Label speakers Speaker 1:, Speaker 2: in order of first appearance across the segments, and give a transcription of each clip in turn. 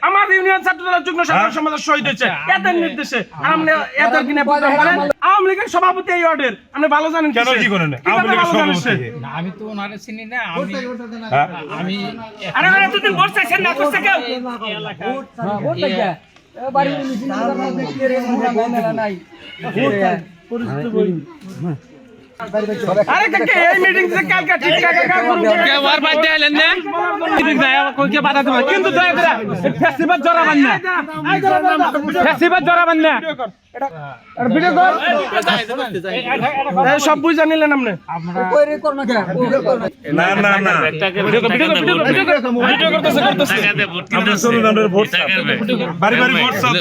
Speaker 1: আমার ইউনিয়ন ছাত্রদলের যুগ্ম সাধারণ সম্পাদক শহীদ হয়েছে এদের নির্দেশে আপনি এদের কিনে প্রোগ্রাম করেন। আওয়ামী লীগের সভাপতি এই ওয়ার্ডের আপনি ভালো জানেন কেন কি করেন? আওয়ামী লীগের সভাপতি
Speaker 2: আমি তো ওনারে চিনি না। আমি
Speaker 1: আরে আরে এতদিন ভোট চাইছেন না করছে কেউ?
Speaker 3: ভোট চাইছে বাড়ি মিছিল করতে কি রে মেলা নাই ভোট চাই পরিস্থিতি বলি।
Speaker 1: আরে কাকে এই মিটিং থেকে কালকে ঠিক কাকে কাজ করুন কে ওয়ার বাইতে আইলেন না মিটিং যায় কই কে বাধা দেবে কিন্তু দয়া করে ফেস্টিভাল জরাবেন না ফেস্টিভাল জরাবেন না এটা ভিডিও কর সব বুঝ জানিলেন আপনি
Speaker 3: কই রে করনা কে
Speaker 4: না না না
Speaker 1: ভিডিও করতেছে
Speaker 4: আমরা চলুন আমরা ভোট বাড়ি বাড়ি ভোট সব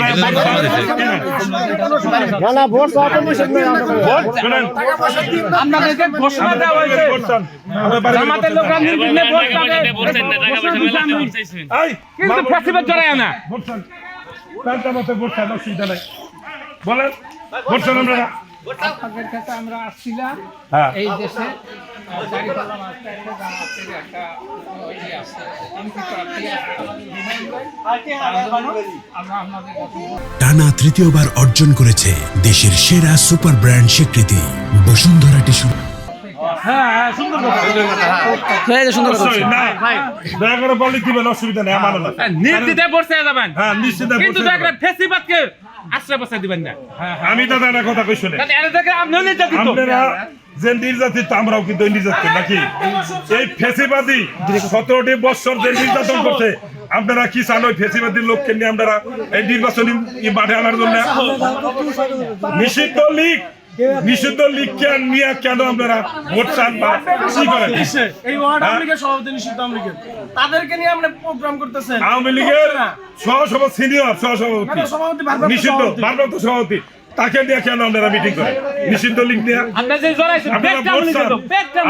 Speaker 3: না না ভোট সব কমিশন না
Speaker 4: ভোট শুনেন
Speaker 1: আপনাদেরকে ঘোষণা দেওয়া হয়েছে জামাতের লোকরা নির্বিঘ্নে ভোট পাবে
Speaker 4: এই
Speaker 1: কিন্তু ফেস্টিভাল জরায় না
Speaker 4: ভোট চান তার মতে ভোট চান অসুবিধা নাই বলেন ভোট চান আমরা
Speaker 2: আপনাদের কাছে আমরা আসছিলাম
Speaker 4: হ্যাঁ
Speaker 2: এই দেশে দাঁড়িপাল্লা মার্কা একটা জামাতের একটা ইয়ে আছে এমপি প্রার্থী আমরা আপনাদের কাছে
Speaker 5: টানা তৃতীয়বার অর্জন করেছে দেশের সেরা সুপার ব্র্যান্ড স্বীকৃতি বসুন্ধরা টিস্যু।
Speaker 4: অবশ্যই না দয়া করে বলি দিবেন অসুবিধা নেই আমার না
Speaker 1: নির্দিতে ভোট চেয়ে যাবেন
Speaker 4: হ্যাঁ নিশ্চিত
Speaker 1: কিন্তু দয়া করে ফেস্টিভালকে আশ্রয় বসায় দিবেন না
Speaker 4: আমি দাদা একটা কথা কই শুনে
Speaker 1: কারণ এর থেকে আপনিও নির্যাতিত
Speaker 4: আপনারা যে নির্যাতিত আমরাও কিন্তু নির্যাতিত নাকি এই ফেসিবাদী 17টি বছর যে নির্যাতন করছে আপনারা কি চান ওই ফেসিবাদী লোককে নিয়ে আপনারা এই নির্বাচনী মাঠে আনার জন্য নিষিদ্ধ লীগকে নিয়ে কেন আপনারা ভোট চান বা কি করেন?
Speaker 1: এই ওয়ার্ড আওয়ামী লীগের সভাপতি নিষিদ্ধ আওয়ামী লীগের তাদেরকে নিয়ে আপনি প্রোগ্রাম করতেছেন
Speaker 4: আওয়ামী লীগের সহসভাপতি সিনিয়র সহসভাপতি
Speaker 1: সভাপতি ভারপ্রাপ্ত
Speaker 4: নিষিদ্ধ ভারপ্রাপ্ত সভাপতি তাকে নিয়ে কেন আপনারা মিটিং করেন নিষিদ্ধ লীগ নিয়ে
Speaker 1: আপনারা যে জড়াইছেন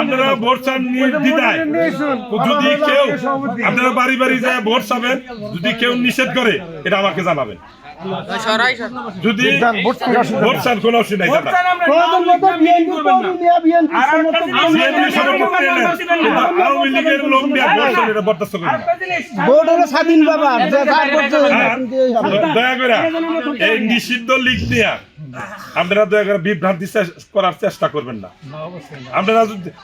Speaker 4: আপনারা ভোট চান নির্দ্বিধায় যদি কেউ আপনারা বাড়ি বাড়ি যায় ভোট চাবেন যদি কেউ নিষেধ করে এটা আমাকে জানাবেন যদি ভোট চান কোনো অসুবিধা নাই আওয়ামী লীগের লোক নিয়ে ভোট চান এটা বরদাস্ত করেন না।
Speaker 3: ভোট হলো স্বাধীন বাবা
Speaker 4: দয়া করে এই নিষিদ্ধ লীগ নিয়ে আপনারা দয়া করে বিভ্রান্তি করার চেষ্টা করবেন না। আপনারা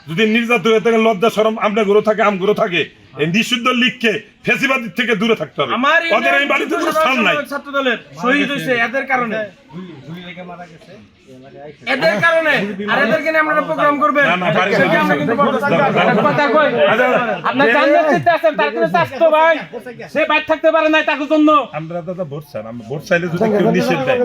Speaker 4: যদি নির্যাতিত হয়ে থাকেন লজ্জা শরম আমরা গুলো থাকে আমগুলো থাকে এই নিষিদ্ধ লীগকে ফেসিবাদী থেকে দূরে থাকতে হবে। ওদের এই বাড়িতে কোনো স্থান নাই।
Speaker 1: ছাত্রদলের শহীদ হয়েছে এদের কারণে এদের কারণে আর এদেরকে নিয়ে আপনারা প্রোগ্রাম করবেন
Speaker 4: না, বাড়ি
Speaker 1: সেটা আমরা কিন্তু কথা কই আপনারা জান্নাত দিতে আছেন তার কোনো স্বাস্থ্য ভাই সে বাইরে থাকতে পারে না তার জন্য
Speaker 4: আমরা দাদা ভোট চান আমরা ভোট চাইলে যদি কেউ নিষেধ দেয়